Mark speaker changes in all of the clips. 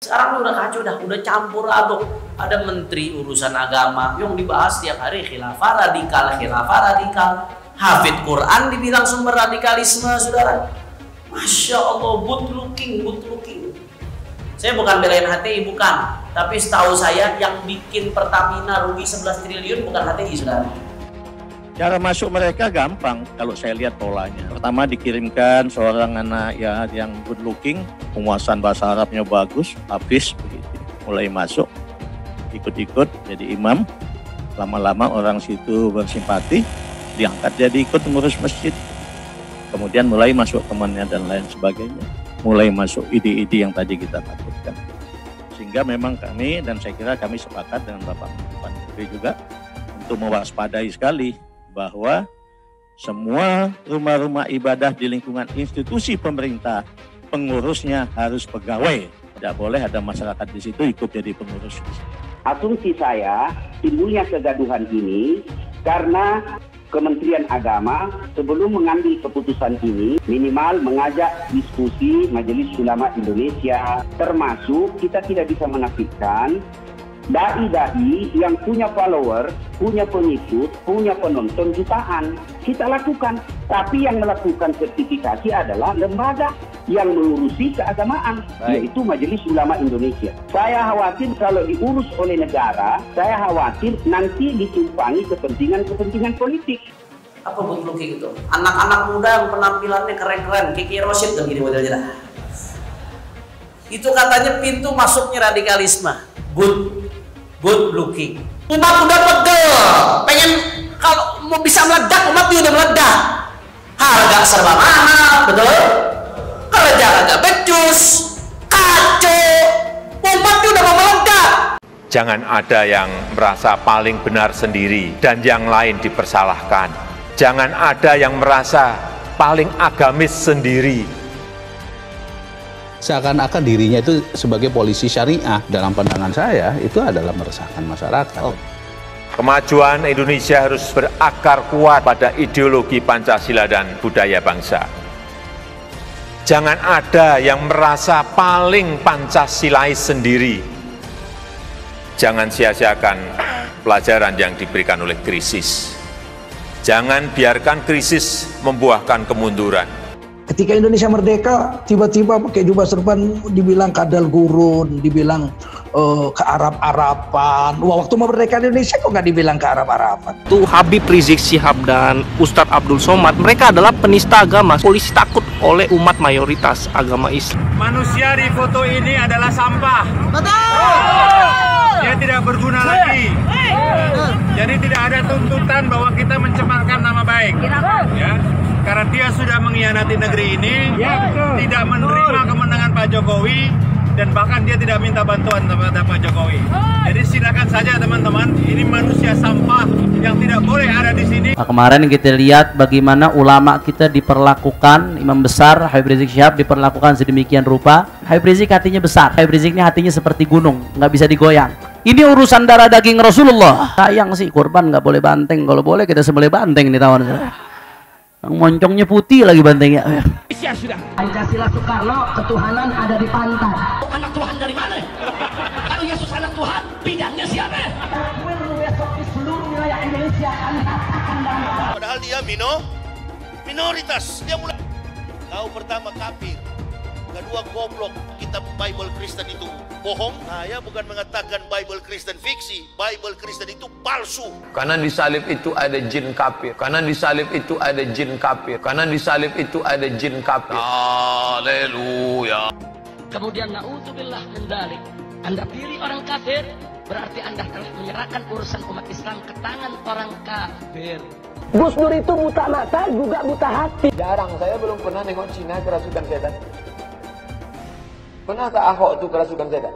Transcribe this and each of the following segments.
Speaker 1: Sekarang udah kacau dah, udah campur aduk. Ada menteri urusan agama yang dibahas tiap hari khilafah radikal. Hafid Quran dibilang sumber radikalisme, saudara. Masya Allah, good looking. Saya bukan belain HTI, bukan. Tapi setahu saya yang bikin Pertamina rugi 11 triliun bukan HTI, saudara.
Speaker 2: Cara masuk mereka gampang kalau saya lihat polanya. Pertama dikirimkan seorang anak ya yang good looking, penguasaan bahasa Arabnya bagus, hafiz begitu. Mulai masuk, ikut-ikut jadi imam. Lama-lama orang situ bersimpati, diangkat jadi ikut mengurus masjid. Kemudian mulai masuk temannya dan lain sebagainya. Mulai masuk ide-ide yang tadi kita takutkan. Sehingga memang kami dan saya kira kami sepakat dengan Bapak Menteri juga untuk mewaspadai sekali bahwa semua rumah-rumah ibadah di lingkungan institusi pemerintah, pengurusnya harus pegawai. Tidak boleh ada masyarakat di situ ikut jadi pengurus.
Speaker 3: Asumsi saya, timbulnya kegaduhan ini karena Kementerian Agama sebelum mengambil keputusan ini minimal mengajak diskusi Majelis Ulama Indonesia, termasuk kita tidak bisa menafikan dai-dai yang punya follower, punya pengikut, punya penonton jutaan. Kita lakukan, tapi yang melakukan sertifikasi adalah lembaga yang mengurusi keagamaan, yaitu Majelis Ulama Indonesia. Saya khawatir kalau diurus oleh negara, saya khawatir nanti ditumpangi kepentingan politik.
Speaker 1: Apa good looking itu? Anak-anak muda yang penampilannya keren-keren, Kiki Rosid dan gini modelnya. Itu katanya pintu masuknya radikalisme. Good looking. Umat udah pegel, pengen kalau mau bisa meledak, umat udah meledak. Harga serba mahal, betul? Kerja agak becus, kacau, umat udah mau meledak.
Speaker 4: Jangan ada yang merasa paling benar sendiri dan yang lain dipersalahkan. Jangan ada yang merasa paling agamis sendiri.
Speaker 5: Seakan-akan dirinya itu sebagai polisi syariah. Dalam pandangan saya itu adalah meresahkan masyarakat.
Speaker 4: Kemajuan Indonesia harus berakar kuat pada ideologi Pancasila dan budaya bangsa. Jangan ada yang merasa paling Pancasilais sendiri. Jangan sia-siakan pelajaran yang diberikan oleh krisis. Jangan biarkan krisis membuahkan kemunduran.
Speaker 6: Ketika Indonesia merdeka, tiba-tiba pakai jubah serban, dibilang kadal gurun, dibilang ke Arab-Araban. Wah, waktu merdeka Indonesia kok nggak dibilang ke Arab-Araban?
Speaker 7: Itu Habib Rizik Syihab dan Ustadz Abdul Somad, mereka adalah penista agama. Polisi takut oleh umat mayoritas agama Islam.
Speaker 8: Manusia di foto ini adalah sampah. Betul! Dia tidak berguna lagi. Jadi tidak ada tuntutan bahwa kita mencemarkan nama baik. Ya. Karena dia sudah mengkhianati negeri ini, tidak menerima kemenangan Pak Jokowi, dan bahkan dia tidak minta bantuan kepada Pak Jokowi. Jadi silakan saja teman-teman, ini manusia sampah yang tidak boleh ada di sini.
Speaker 1: Nah, kemarin kita lihat bagaimana ulama kita diperlakukan, imam besar Habib Rizik Syihab diperlakukan sedemikian rupa. Habib Rizik hatinya besar, Habib Rizik ini hatinya seperti gunung, nggak bisa digoyang. Ini urusan darah daging Rasulullah. Sayang sih, kurban nggak boleh banteng. Kalau boleh kita sembelih banteng nih tahun. Yang moncongnya putih lagi bantengnya.
Speaker 9: Pancasila Soekarno, ketuhanan ada di pantai.
Speaker 10: Anak Tuhan dari mana? Kalau Yesus anak Tuhan, bidangnya siapa?
Speaker 9: Besok di seluruh wilayah Indonesia akan katakan bahwa
Speaker 11: padahal dia minoritas. Dia mulai tahu pertama kafir, kedua goblok. Kitab Bible Kristen itu bohong. Saya bukan mengatakan Bible Kristen fiksi. Bible Kristen itu palsu.
Speaker 12: Karena di salib itu ada jin kafir. Karena di salib itu ada jin kafir. Karena di salib itu ada jin kafir.
Speaker 11: Haleluya.
Speaker 9: kemudian na'udzubillah min dzalik, Anda pilih orang kafir, berarti Anda telah menyerahkan urusan umat Islam ke tangan orang kafir.
Speaker 13: Gus Dur itu buta mata juga buta hati.
Speaker 12: Jarang, saya belum pernah nengok Cina kerasukan setan. Pernah tak Ahok itu kerasukan setan?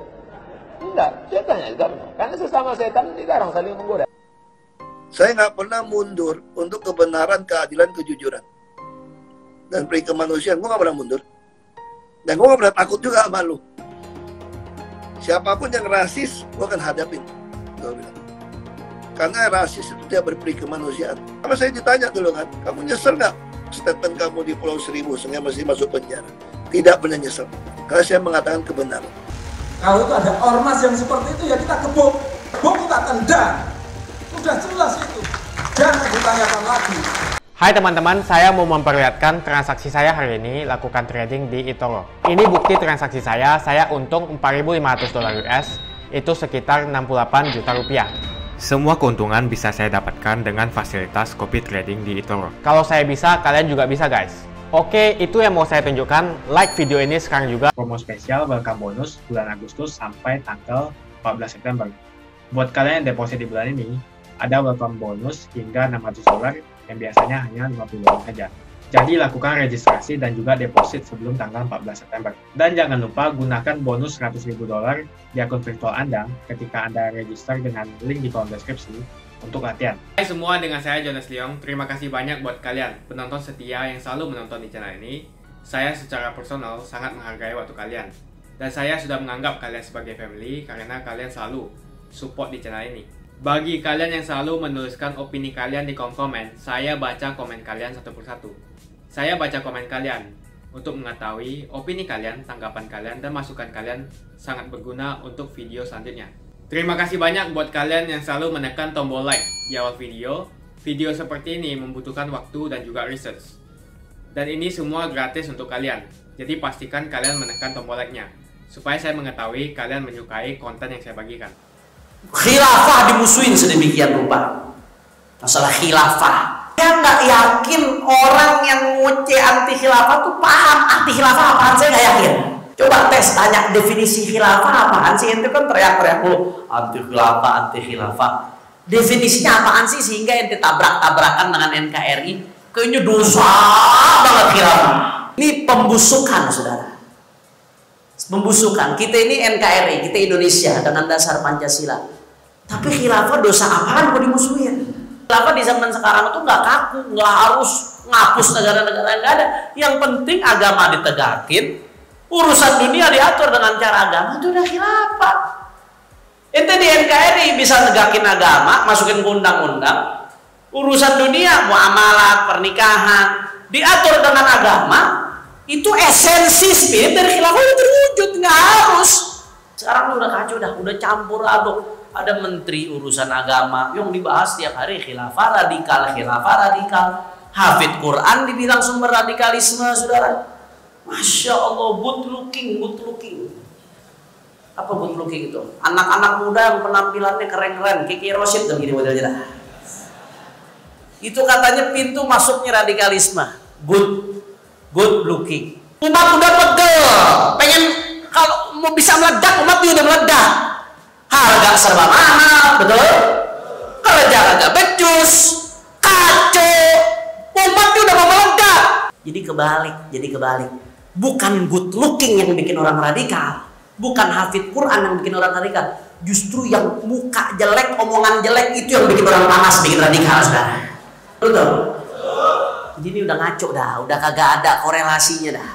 Speaker 12: Enggak, setannya juga benar. Karena sesama setan dilarang saling menggoda.
Speaker 14: Saya nggak pernah mundur untuk kebenaran, keadilan, kejujuran. Dan peri kemanusiaan, gue nggak pernah mundur. Dan gue nggak pernah takut juga sama lu. Siapapun yang rasis, gue akan hadapin. Gue bilang. Karena rasis itu dia berperi kemanusiaan. Karena saya ditanya dulu kan, kamu nyesel nggak statement kamu di Pulau Seribu sehingga masih masuk penjara? Tidak pernah nyesel. Karena saya mengatakan kebenaran.
Speaker 15: Kalau itu ada ormas yang seperti itu ya kita gebuk, kita tendang. Udah jelas itu. Jangan ditanyakan lagi.
Speaker 16: Hai teman-teman, saya mau memperlihatkan transaksi saya hari ini lakukan trading di eToro. Ini bukti transaksi saya untung $4.500 US, itu sekitar 68 juta rupiah. Semua keuntungan bisa saya dapatkan dengan fasilitas copy trading di eToro. Kalau saya bisa, kalian juga bisa guys. Oke, itu yang mau saya tunjukkan. Like video ini sekarang juga. Promo spesial welcome bonus bulan Agustus sampai tanggal 14 September. Buat kalian yang deposit di bulan ini, ada welcome bonus hingga $600 yang biasanya hanya $50 saja. Jadi lakukan registrasi dan juga deposit sebelum tanggal 14 September. Dan jangan lupa gunakan bonus $100.000 di akun virtual Anda ketika Anda register dengan link di kolom deskripsi untuk latihan. Hai semua, dengan saya Jonas Leong. Terima kasih banyak buat kalian penonton setia yang selalu menonton di channel ini. Saya secara personal sangat menghargai waktu kalian. Dan saya sudah menganggap kalian sebagai family karena kalian selalu support di channel ini. Bagi kalian yang selalu menuliskan opini kalian di kolom komen, saya baca komen kalian satu persatu. Saya baca komen kalian untuk mengetahui opini kalian, tanggapan kalian, dan masukan kalian sangat berguna untuk video selanjutnya. Terima kasih banyak buat kalian yang selalu menekan tombol like di awal video. Video seperti ini membutuhkan waktu dan juga research. Dan ini semua gratis untuk kalian. Jadi pastikan kalian menekan tombol like-nya supaya saya mengetahui kalian menyukai konten yang saya bagikan.
Speaker 1: Khilafah dimusuhin sedemikian rupa. Masalah khilafah, saya nggak yakin orang yang nguce anti khilafah tuh paham anti khilafah apaan. Saya nggak yakin. Coba tes, tanya definisi khilafah apaan sih. Ente kan teriak-teriak lu anti khilafah. Definisinya apaan sih sehingga ente tabrak-tabrakan dengan NKRI? Kayaknya dosa banget khilafah. Ini pembusukan, saudara. Membusukan. Kita ini NKRI, kita Indonesia dengan dasar Pancasila. Tapi khilafah dosa apaan kok dimusuhin? Khilafah di zaman sekarang itu nggak kaku, nggak harus ngapus negara-negara, nggak ada. Yang penting agama ditegakin, urusan dunia diatur dengan cara agama, itu udah khilafah. Ente di NKRI bisa negakin agama, masukin ke undang-undang. Urusan dunia, muamalah, pernikahan, diatur dengan agama. Itu esensi spirit dari khilafah udah terwujud, nggak harus. Sekarang udah kacau dah, udah campur aduk. Ada menteri urusan agama yang dibahas tiap hari khilafah radikal. Hafid Quran dibilang sumber radikalisme, saudara. Masya Allah, good looking. Apa good looking itu? Anak-anak muda yang penampilannya keren-keren, Kiki Rosid dan gini modelnya dah. Itu katanya pintu masuknya radikalisme. Good looking. Umat udah pegel, pengen kalau mau bisa meledak, umat udah meledak. Harga serba mahal, betul? Kerja agak becus, kacau, umat udah mau meledak. Jadi kebalik. Bukan good looking yang bikin orang radikal, bukan hafid Quran yang bikin orang radikal. Justru yang muka jelek, omongan jelek itu yang bikin orang panas, bikin radikal, saudara. Betul? Jadi udah ngaco dah, udah kagak ada korelasinya dah.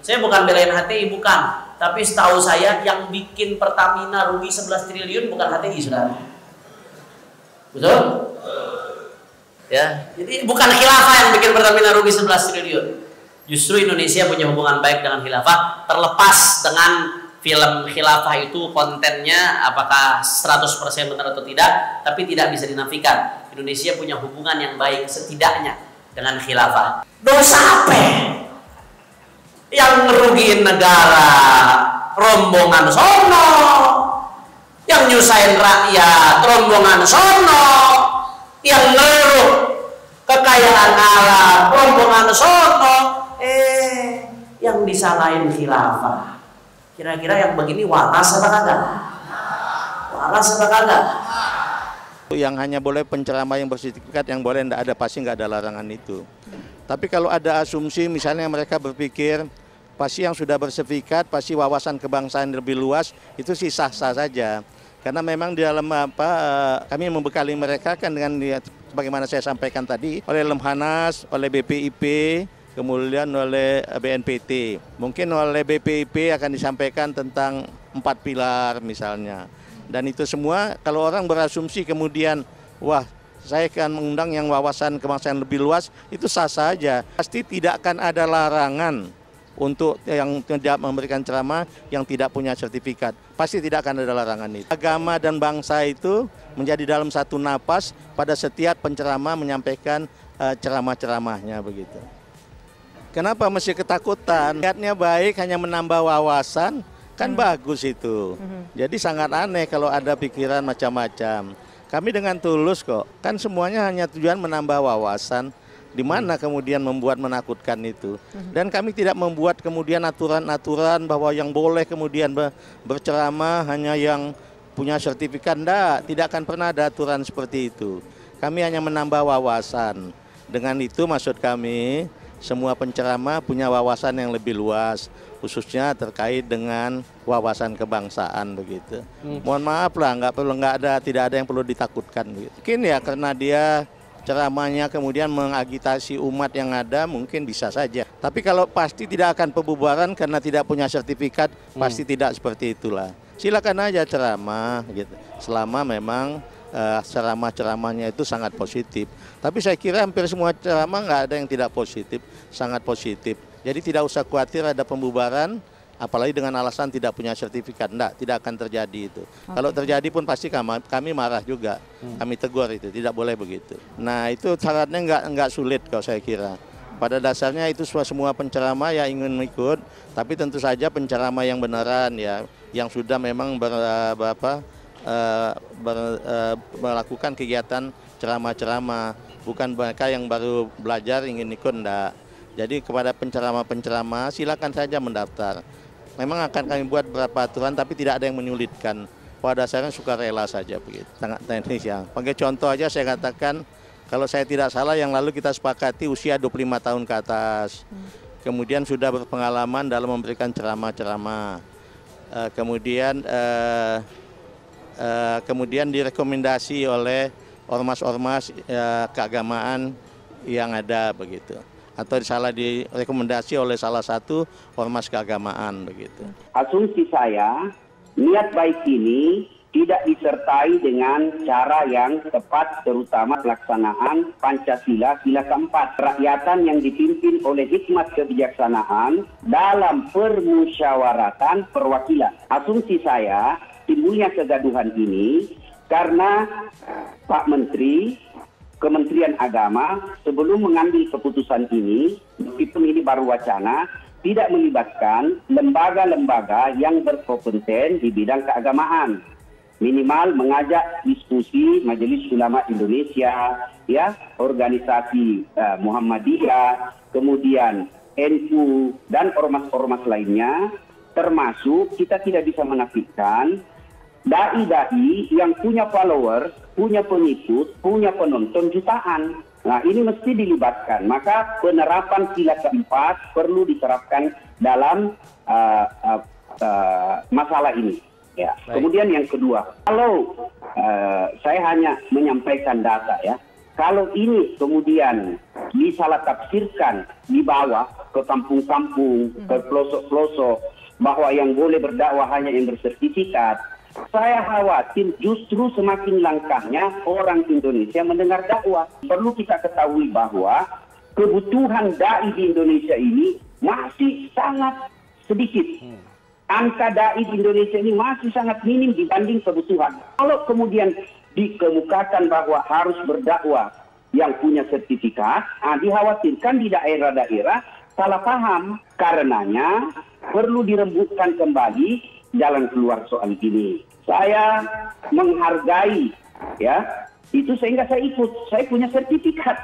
Speaker 1: Saya bukan belain HTI, bukan. Tapi setahu saya yang bikin Pertamina rugi 11 triliun bukan HTI, saudara. Betul? Ya, jadi bukan khilafah yang bikin Pertamina rugi 11 triliun. Justru Indonesia punya hubungan baik dengan khilafah, terlepas dengan film khilafah itu kontennya apakah 100% benar atau tidak, tapi tidak bisa dinafikan. Indonesia punya hubungan yang baik setidaknya dengan khilafah. Dosa apa? Yang ngerugiin negara rombongan sono, yang nyusahin rakyat rombongan sono, yang ngeruh kekayaan alam rombongan sono, yang disalahin khilafah. Kira-kira yang begini waras apa kagak?
Speaker 2: Yang hanya boleh penceramah yang bersertifikat, yang boleh tidak ada, pasti nggak ada larangan itu. Tapi kalau ada asumsi misalnya mereka berpikir pasti yang sudah bersertifikat pasti wawasan kebangsaan lebih luas, itu sih sah-sah saja. Karena memang di dalam kami membekali mereka kan dengan bagaimana saya sampaikan tadi oleh Lemhanas, oleh BPIP, kemudian oleh BNPT. Mungkin oleh BPIP akan disampaikan tentang 4 pilar misalnya. Dan itu semua kalau orang berasumsi kemudian wah saya akan mengundang yang wawasan kebangsaan lebih luas, itu sah saja. Pasti tidak akan ada larangan untuk yang tidak memberikan ceramah yang tidak punya sertifikat. Pasti tidak akan ada larangan itu. Agama dan bangsa itu menjadi dalam satu napas pada setiap penceramah menyampaikan ceramah-ceramahnya begitu. Kenapa mesti ketakutan? Niatnya baik, hanya menambah wawasan, kan bagus itu. Jadi sangat aneh kalau ada pikiran macam-macam. Kami dengan tulus kok, kan semuanya hanya tujuan menambah wawasan. Di mana kemudian membuat menakutkan itu. Dan kami tidak membuat kemudian aturan-aturan bahwa yang boleh kemudian berceramah hanya yang punya sertifikat. Tidak akan pernah ada aturan seperti itu. Kami hanya menambah wawasan. Dengan itu maksud kami, semua penceramah punya wawasan yang lebih luas, khususnya terkait dengan wawasan kebangsaan begitu. Mohon maaf lah, tidak ada yang perlu ditakutkan. Gitu. Mungkin ya karena dia ceramahnya kemudian mengagitasi umat yang ada, mungkin bisa saja. Tapi kalau pasti tidak akan pembubaran karena tidak punya sertifikat, pasti tidak seperti itulah. Silakan aja ceramah, gitu. Selama memang ceramah-ceramahnya itu sangat positif. Tapi saya kira hampir semua ceramah nggak ada yang tidak positif, sangat positif. Jadi tidak usah khawatir ada pembubaran, apalagi dengan alasan tidak punya sertifikat. Tidak akan terjadi itu. Kalau terjadi pun pasti kami marah juga. Kami tegur itu, tidak boleh begitu. Nah itu syaratnya nggak sulit kalau saya kira. Pada dasarnya itu semua penceramah yang ingin ikut, tapi tentu saja penceramah yang beneran ya, yang sudah memang melakukan kegiatan ceramah-ceramah, bukan mereka yang baru belajar ingin ikut, enggak. Jadi kepada penceramah-penceramah silakan saja mendaftar. Memang akan kami buat beberapa aturan, tapi tidak ada yang menyulitkan. Pada dasarnya sukarela saja begitu. Sangat teknis ya. Pakai contoh aja saya katakan, kalau saya tidak salah yang lalu kita sepakati usia 25 tahun ke atas. Kemudian sudah berpengalaman dalam memberikan ceramah-ceramah. Kemudian direkomendasi oleh ormas-ormas keagamaan yang ada begitu. Atau direkomendasi oleh salah satu ormas keagamaan begitu.
Speaker 3: Asumsi saya, niat baik ini tidak disertai dengan cara yang tepat, terutama pelaksanaan Pancasila sila keempat, rakyatan yang dipimpin oleh hikmat kebijaksanaan dalam permusyawaratan perwakilan. Asumsi saya, timbulnya kegaduhan ini karena Pak Menteri Kementerian Agama sebelum mengambil keputusan ini, meskipun ini baru wacana, tidak melibatkan lembaga-lembaga yang berkompeten di bidang keagamaan. Minimal mengajak diskusi Majelis Ulama Indonesia, ya, organisasi Muhammadiyah, kemudian NU dan ormas-ormas lainnya, termasuk kita tidak bisa menafikan dai-dai yang punya follower, punya pengikut, punya penonton jutaan. Nah, ini mesti dilibatkan. Maka penerapan sila keempat perlu diterapkan dalam masalah ini. Ya. Kemudian yang kedua, kalau saya hanya menyampaikan data ya, kalau ini kemudian disalah tafsirkan di bawah ke kampung-kampung, ke pelosok-pelosok, bahwa yang boleh berdakwah hanya yang bersertifikat, saya khawatir justru semakin langkahnya orang Indonesia mendengar dakwah. Perlu kita ketahui bahwa kebutuhan dai di Indonesia ini masih sangat sedikit. Angka dai di Indonesia ini masih sangat minim dibanding kebutuhan. Kalau kemudian dikemukakan bahwa harus berdakwah yang punya sertifikat, dikhawatirkan di daerah-daerah salah paham. Karenanya perlu dirembukkan kembali jalan keluar soal ini. Saya menghargai, ya, itu sehingga saya ikut. Saya punya sertifikat.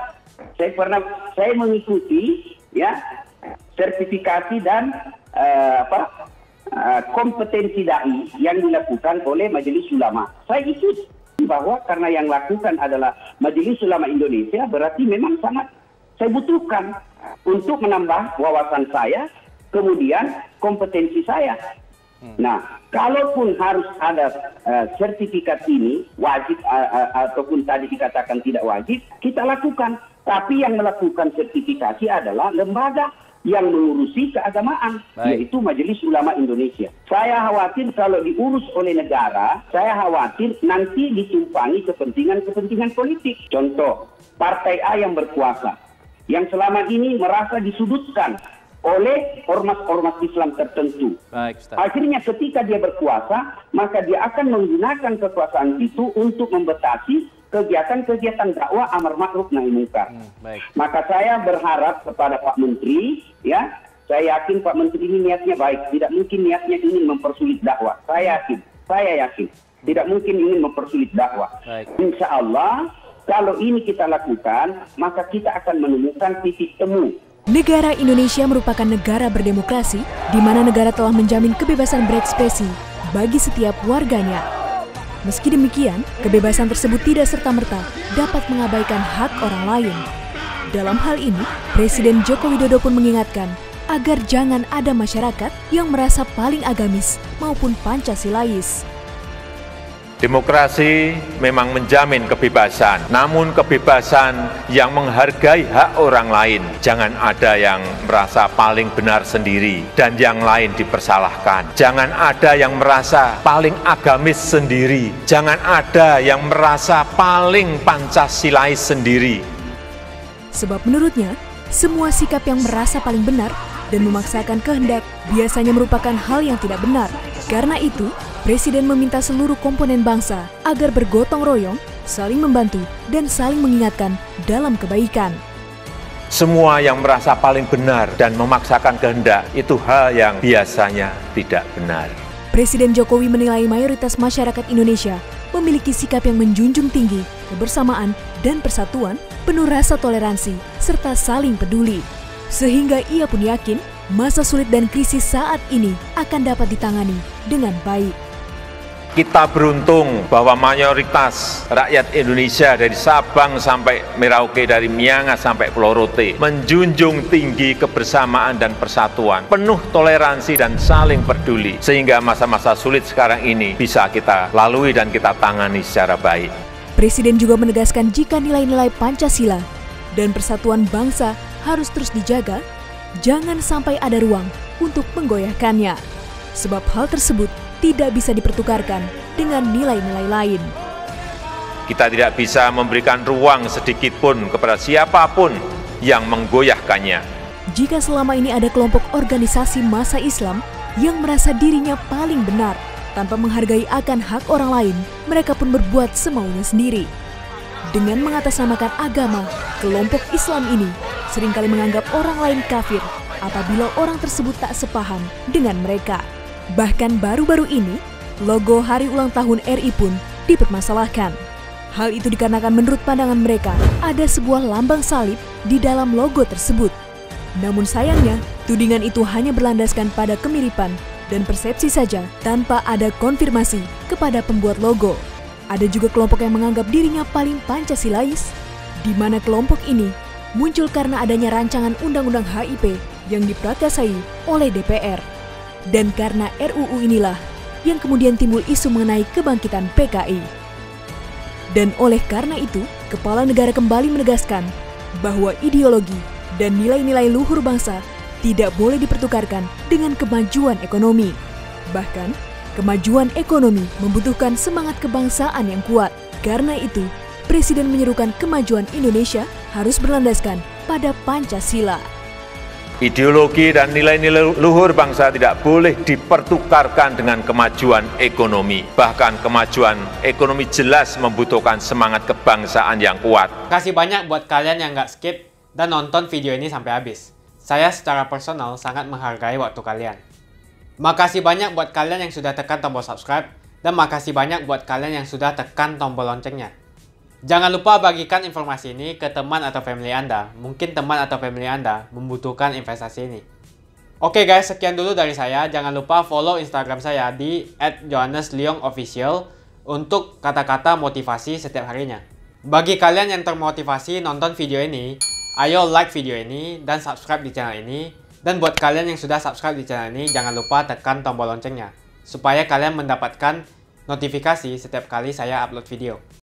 Speaker 3: Saya mengikuti, ya, sertifikasi dan kompetensi dai yang dilakukan oleh Majelis Ulama. Saya ikut bahwa karena yang lakukan adalah Majelis Ulama Indonesia, berarti memang sangat saya butuhkan untuk menambah wawasan saya, kemudian kompetensi saya. Nah, kalaupun harus ada sertifikat ini wajib ataupun tadi dikatakan tidak wajib, kita lakukan. Tapi yang melakukan sertifikasi adalah lembaga yang mengurusi keagamaan, yaitu Majelis Ulama Indonesia. Saya khawatir kalau diurus oleh negara, saya khawatir nanti ditumpangi kepentingan-kepentingan politik. Contoh, Partai A yang berkuasa, yang selama ini merasa disudutkan oleh ormas-ormas Islam tertentu.
Speaker 1: Baik, Ustaz.
Speaker 3: Akhirnya ketika dia berkuasa, maka dia akan menggunakan kekuasaan itu untuk membatasi kegiatan-kegiatan dakwah amar ma'ruf nahi munkar.
Speaker 1: Baik.
Speaker 3: Maka saya berharap kepada Pak Menteri, ya, saya yakin Pak Menteri ini niatnya baik. Tidak mungkin niatnya ingin mempersulit dakwah. Saya yakin. Tidak mungkin ingin mempersulit dakwah.
Speaker 1: Baik.
Speaker 3: Insya Allah, kalau ini kita lakukan, maka kita akan menemukan titik temu.
Speaker 17: Negara Indonesia merupakan negara berdemokrasi, di mana negara telah menjamin kebebasan berekspresi bagi setiap warganya. Meski demikian, kebebasan tersebut tidak serta-merta dapat mengabaikan hak orang lain. Dalam hal ini, Presiden Joko Widodo pun mengingatkan agar jangan ada masyarakat yang merasa paling agamis maupun Pancasilais.
Speaker 4: Demokrasi memang menjamin kebebasan, namun kebebasan yang menghargai hak orang lain. Jangan ada yang merasa paling benar sendiri dan yang lain dipersalahkan. Jangan ada yang merasa paling agamis sendiri. Jangan ada yang merasa paling Pancasilais sendiri.
Speaker 17: Sebab menurutnya, semua sikap yang merasa paling benar dan memaksakan kehendak biasanya merupakan hal yang tidak benar. Karena itu, Presiden meminta seluruh komponen bangsa agar bergotong royong, saling membantu, dan saling mengingatkan dalam kebaikan.
Speaker 4: Semua yang merasa paling benar dan memaksakan kehendak itu hal yang biasanya tidak benar.
Speaker 17: Presiden Jokowi menilai mayoritas masyarakat Indonesia memiliki sikap yang menjunjung tinggi kebersamaan dan persatuan, penuh rasa toleransi, serta saling peduli. Sehingga ia pun yakin masa sulit dan krisis saat ini akan dapat ditangani dengan baik.
Speaker 4: Kita beruntung bahwa mayoritas rakyat Indonesia dari Sabang sampai Merauke, dari Miangas sampai Pulau Rote menjunjung tinggi kebersamaan dan persatuan, penuh toleransi dan saling peduli, sehingga masa-masa sulit sekarang ini bisa kita lalui dan kita tangani secara baik.
Speaker 17: Presiden juga menegaskan jika nilai-nilai Pancasila dan persatuan bangsa harus terus dijaga, jangan sampai ada ruang untuk menggoyahkannya. Sebab hal tersebut tidak bisa dipertukarkan dengan nilai-nilai lain.
Speaker 4: Kita tidak bisa memberikan ruang sedikit pun kepada siapapun yang menggoyahkannya.
Speaker 17: Jika selama ini ada kelompok organisasi massa Islam yang merasa dirinya paling benar, tanpa menghargai akan hak orang lain, mereka pun berbuat semaunya sendiri. Dengan mengatasnamakan agama, kelompok Islam ini seringkali menganggap orang lain kafir apabila orang tersebut tak sepaham dengan mereka. Bahkan baru-baru ini, logo hari ulang tahun RI pun dipermasalahkan. Hal itu dikarenakan menurut pandangan mereka, ada sebuah lambang salib di dalam logo tersebut. Namun sayangnya, tudingan itu hanya berlandaskan pada kemiripan dan persepsi saja tanpa ada konfirmasi kepada pembuat logo. Ada juga kelompok yang menganggap dirinya paling Pancasilais, di mana kelompok ini muncul karena adanya rancangan Undang-Undang HIP yang diprakarsai oleh DPR. Dan karena RUU inilah yang kemudian timbul isu mengenai kebangkitan PKI. Dan oleh karena itu, Kepala Negara kembali menegaskan bahwa ideologi dan nilai-nilai luhur bangsa tidak boleh dipertukarkan dengan kemajuan ekonomi. Bahkan, kemajuan ekonomi membutuhkan semangat kebangsaan yang kuat. Karena itu, Presiden menyerukan kemajuan Indonesia harus berlandaskan pada Pancasila.
Speaker 4: Ideologi dan nilai-nilai luhur bangsa tidak boleh dipertukarkan dengan kemajuan ekonomi. Bahkan kemajuan ekonomi jelas membutuhkan semangat kebangsaan yang kuat.
Speaker 16: Terima kasih banyak buat kalian yang nggak skip dan nonton video ini sampai habis. Saya secara personal sangat menghargai waktu kalian. Makasih banyak buat kalian yang sudah tekan tombol subscribe, dan makasih banyak buat kalian yang sudah tekan tombol loncengnya. Jangan lupa bagikan informasi ini ke teman atau family Anda. Mungkin teman atau family Anda membutuhkan investasi ini. Oke guys, sekian dulu dari saya. Jangan lupa follow Instagram saya di @johannesleongofficial untuk kata-kata motivasi setiap harinya. Bagi kalian yang termotivasi nonton video ini, ayo like video ini dan subscribe di channel ini. Dan buat kalian yang sudah subscribe di channel ini, jangan lupa tekan tombol loncengnya supaya kalian mendapatkan notifikasi setiap kali saya upload video.